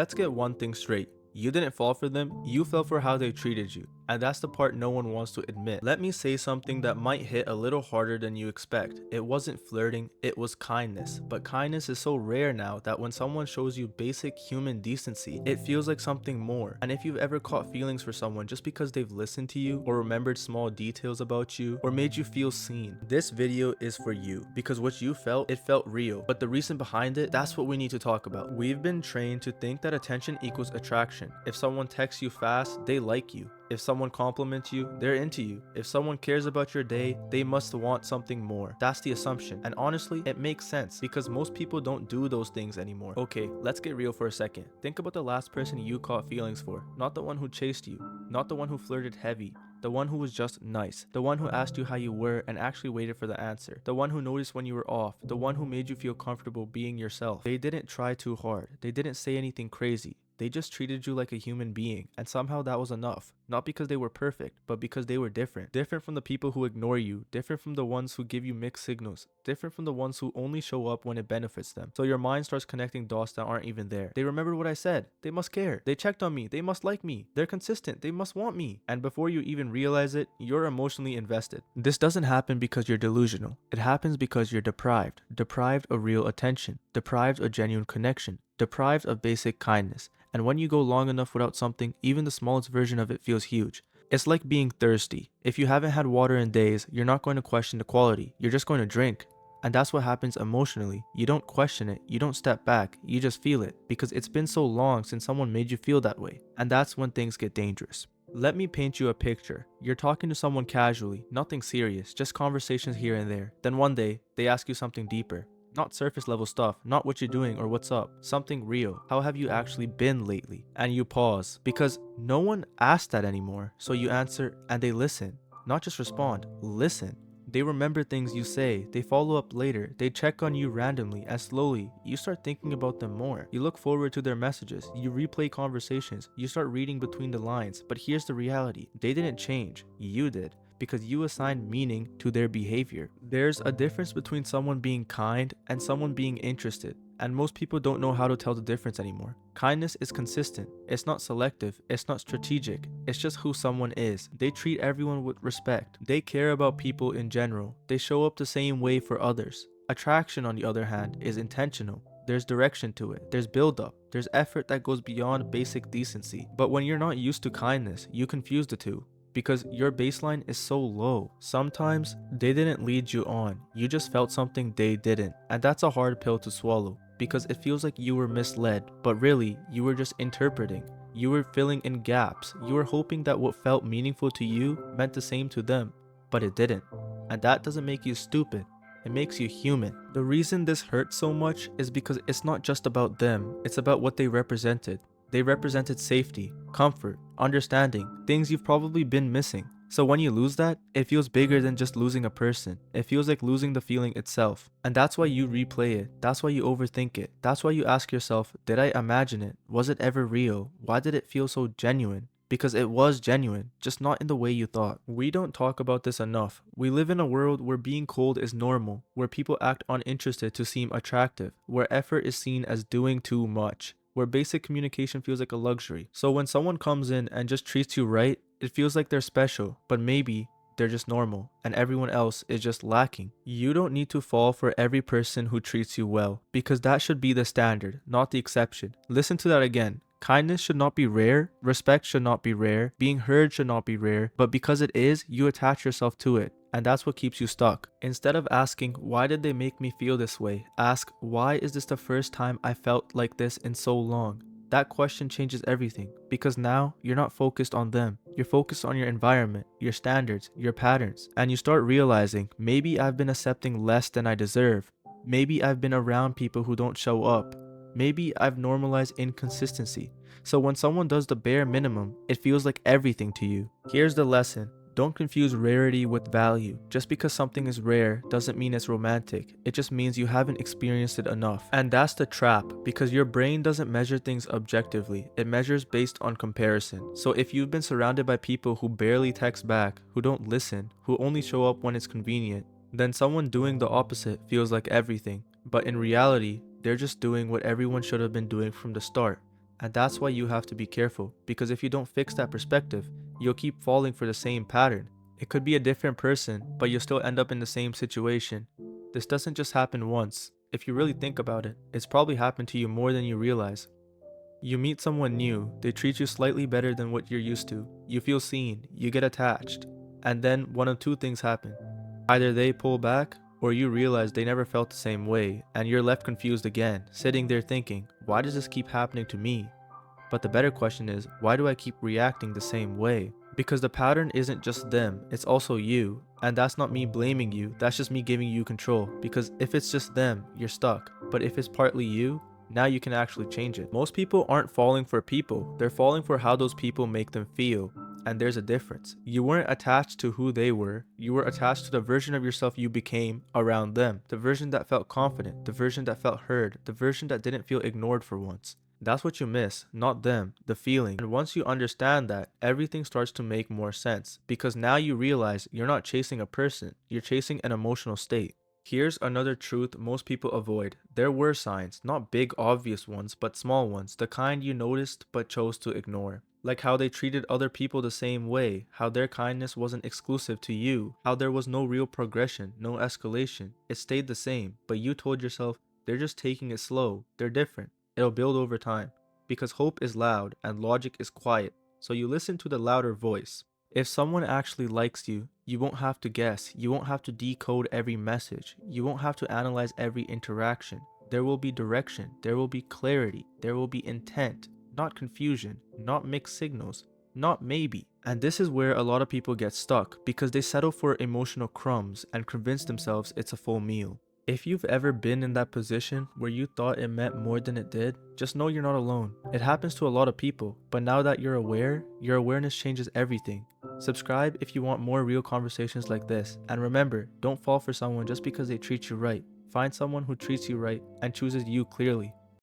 Let's get one thing straight. You didn't fall for them, you fell for how they treated you. And that's the part no one wants to admit. Let me say something that might hit a little harder than you expect. It wasn't flirting, it was kindness. But kindness is so rare now that when someone shows you basic human decency, it feels like something more. And if you've ever caught feelings for someone just because they've listened to you, or remembered small details about you, or made you feel seen, this video is for you. Because what you felt, it felt real. But the reason behind it, that's what we need to talk about. We've been trained to think that attention equals attraction. If someone texts you fast, they like you. If someone compliments you, they're into you. If someone cares about your day, they must want something more. That's the assumption. And honestly, it makes sense because most people don't do those things anymore. Okay, let's get real for a second. Think about the last person you caught feelings for. Not the one who chased you. Not the one who flirted heavy. The one who was just nice. The one who asked you how you were and actually waited for the answer. The one who noticed when you were off. The one who made you feel comfortable being yourself. They didn't try too hard. They didn't say anything crazy. They just treated you like a human being, and somehow that was enough. Not because they were perfect, but because they were different. Different from the people who ignore you, different from the ones who give you mixed signals, different from the ones who only show up when it benefits them. So your mind starts connecting dots that aren't even there. They remembered what I said. They must care. They checked on me. They must like me. They're consistent. They must want me. And before you even realize it, you're emotionally invested. This doesn't happen because you're delusional. It happens because you're deprived. Deprived of real attention. Deprived of genuine connection. Deprived of basic kindness. And when you go long enough without something, even the smallest version of it feels huge. It's like being thirsty. If you haven't had water in days, you're not going to question the quality. You're just going to drink. And that's what happens emotionally. You don't question it. You don't step back. You just feel it because it's been so long since someone made you feel that way. And that's when things get dangerous. Let me paint you a picture. You're talking to someone casually, nothing serious, just conversations here and there. Then one day, they ask you something deeper. Not surface level stuff, not what you're doing or what's up, something real. How have you actually been lately? And you pause because no one asked that anymore. So you answer and they listen, not just respond, listen. They remember things you say, they follow up later, they check on you randomly, and slowly, you start thinking about them more. You look forward to their messages, you replay conversations, you start reading between the lines. But here's the reality, they didn't change, you did. Because you assign meaning to their behavior. There's a difference between someone being kind and someone being interested, and most people don't know how to tell the difference anymore. Kindness is consistent, it's not selective, it's not strategic, it's just who someone is. They treat everyone with respect, they care about people in general, they show up the same way for others. Attraction, on the other hand, is intentional. There's direction to it, there's build-up, there's effort that goes beyond basic decency. But when you're not used to kindness, you confuse the two. Because your baseline is so low. Sometimes they didn't lead you on, you just felt something they didn't. And that's a hard pill to swallow because it feels like you were misled, but really you were just interpreting. You were filling in gaps. You were hoping that what felt meaningful to you meant the same to them, but it didn't. And that doesn't make you stupid. It makes you human. The reason this hurts so much is because it's not just about them, it's about what they represented. They represented safety, comfort, understanding, things you've probably been missing. So when you lose that, it feels bigger than just losing a person. It feels like losing the feeling itself. And that's why you replay it. That's why you overthink it. That's why you ask yourself, did I imagine it? Was it ever real? Why did it feel so genuine? Because it was genuine, just not in the way you thought. We don't talk about this enough. We live in a world where being cold is normal, where people act uninterested to seem attractive, where effort is seen as doing too much, where basic communication feels like a luxury. So when someone comes in and just treats you right, it feels like they're special, but maybe they're just normal and everyone else is just lacking. You don't need to fall for every person who treats you well, because that should be the standard, not the exception. Listen to that again. Kindness should not be rare, respect should not be rare, being heard should not be rare, but because it is, you attach yourself to it. And that's what keeps you stuck. Instead of asking, why did they make me feel this way? Ask, why is this the first time I felt like this in so long? That question changes everything, because now you're not focused on them. You're focused on your environment, your standards, your patterns, and you start realizing, maybe I've been accepting less than I deserve. Maybe I've been around people who don't show up. Maybe I've normalized inconsistency. So when someone does the bare minimum, it feels like everything to you. Here's the lesson. Don't confuse rarity with value. Just because something is rare doesn't mean it's romantic. It just means you haven't experienced it enough. And that's the trap, because your brain doesn't measure things objectively. It measures based on comparison. So if you've been surrounded by people who barely text back, who don't listen, who only show up when it's convenient, then someone doing the opposite feels like everything. But in reality, they're just doing what everyone should have been doing from the start. And that's why you have to be careful, because if you don't fix that perspective, you'll keep falling for the same pattern. It could be a different person, but you'll still end up in the same situation. This doesn't just happen once. If you really think about it, it's probably happened to you more than you realize. You meet someone new, they treat you slightly better than what you're used to. You feel seen, you get attached. And then one of two things happen. Either they pull back, or you realize they never felt the same way, and you're left confused again, sitting there thinking, why does this keep happening to me? But the better question is, why do I keep reacting the same way? Because the pattern isn't just them, it's also you. And that's not me blaming you, that's just me giving you control. Because if it's just them, you're stuck. But if it's partly you, now you can actually change it. Most people aren't falling for people, they're falling for how those people make them feel. And there's a difference. You weren't attached to who they were, you were attached to the version of yourself you became around them. The version that felt confident, the version that felt heard, the version that didn't feel ignored for once. That's what you miss, not them, the feeling. And once you understand that, everything starts to make more sense. Because now you realize you're not chasing a person, you're chasing an emotional state. Here's another truth most people avoid. There were signs, not big obvious ones, but small ones, the kind you noticed but chose to ignore. Like how they treated other people the same way, how their kindness wasn't exclusive to you, how there was no real progression, no escalation. It stayed the same, but you told yourself, they're just taking it slow, they're different. It'll build over time. Because hope is loud and logic is quiet, so you listen to the louder voice. If someone actually likes you, you won't have to guess, you won't have to decode every message, you won't have to analyze every interaction. There will be direction, there will be clarity, there will be intent, not confusion, not mixed signals, not maybe. And this is where a lot of people get stuck because they settle for emotional crumbs and convince themselves it's a full meal. If you've ever been in that position where you thought it meant more than it did, just know you're not alone. It happens to a lot of people, but now that you're aware, your awareness changes everything. Subscribe if you want more real conversations like this, and remember, don't fall for someone just because they treat you right. Find someone who treats you right and chooses you clearly.